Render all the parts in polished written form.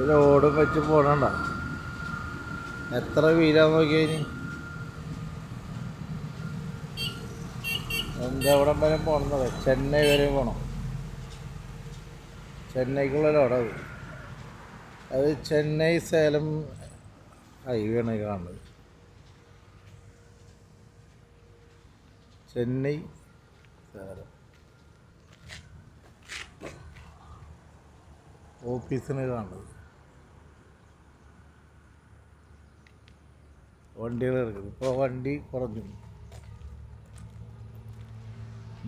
ഇത് ഓടും വെച്ച് പോകണ്ട. എത്ര വീലാന്ന് നോക്കിയതിന്. എവിടം വരെ പോകണമെന്നത്? ചെന്നൈ വരെ പോകണം. ചെന്നൈക്കുള്ള ലോഡത്. അത് ചെന്നൈ സേലം ഹൈവേ ആണ് കാണുന്നത്. ചെന്നൈ സേലം ഓഫീസിന് കാണുന്നത്. വണ്ടികൾ എടുക്കുന്നത്. ഇപ്പോൾ വണ്ടി കുറഞ്ഞു.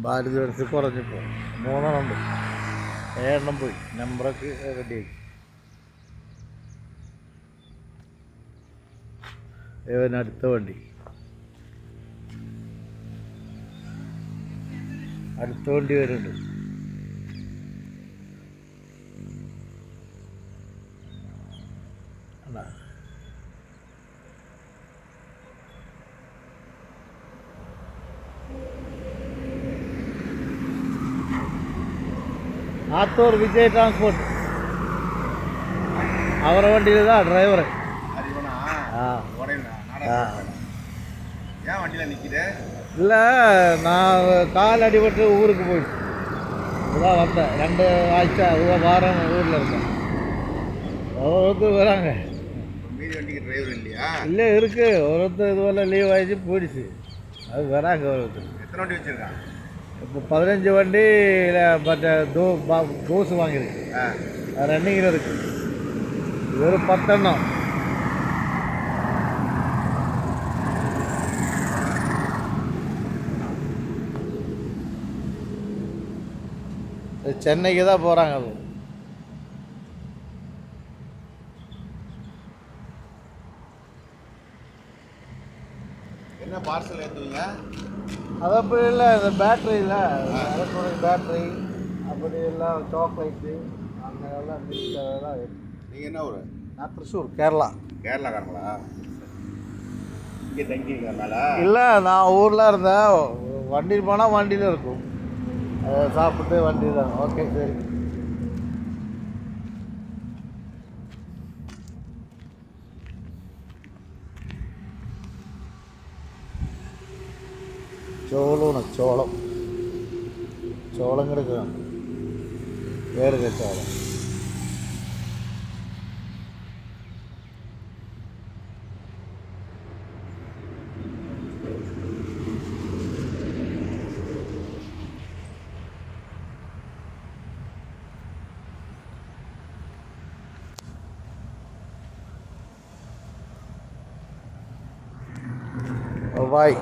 ഭാരത് ബെൻസ് കുറഞ്ഞിപ്പോൾ 3 ഉണ്ട്. 7 പോയി. നമ്പറൊക്കെ റെഡിയാക്കി. അടുത്ത വണ്ടി വരുന്നുണ്ട്. ആത്തൂർ വിജയ് ട്രാൻസ്പോർട്ട് அவரை வண்டியில் தான் டிரைவரு. இல்லை, நான் கால் அடிபட்டு ஊருக்கு போயிட்டு இதான் வந்தேன். 2 ஆഴ്ച வாரம் ஊரில் இருக்கேன். ஒருத்தர் வராங்க. இல்லை இருக்கு. ஒருத்தர் இதுவரை லீவ் ஆகிடுச்சு போயிடுச்சு. அது வராங்க ஒருத்தர். எத்தனை வண்டி வச்சுருக்காங்க? இப்போ 15 வண்டியில் மற்ற தோசு வாங்கியிருக்கு. ரன்னிங்கில் இருக்குது. ஒரு 10 எண்ணம். சென்னைக்கு தான் போகிறாங்க. அது என்ன பார்சல் ஏற்றுவீங்க? அது அப்படி இல்லை. இந்த பேட்ரி இல்லை, எலக்ட்ரானிக் பேட்ரி அப்படி எல்லாம், சாக்லேட்டு அந்த எல்லாம் மிக்ஸ் அதெல்லாம். நீங்கள் என்ன ஊர்? நான் திருச்சூர், கேரளா. கேரளாக்காரங்களா? இங்கே தங்கியிருக்கேன் மேலே? இல்லை, நான் ஊரில் இருந்தேன். வண்டியில் போனால் வண்டியில் இருக்கும். அதை சாப்பிட்டு வண்டி தான். ஓகே, சரி. ചോളം കിടക്കുകയാണ്. വേറെ ചോളം. Bye.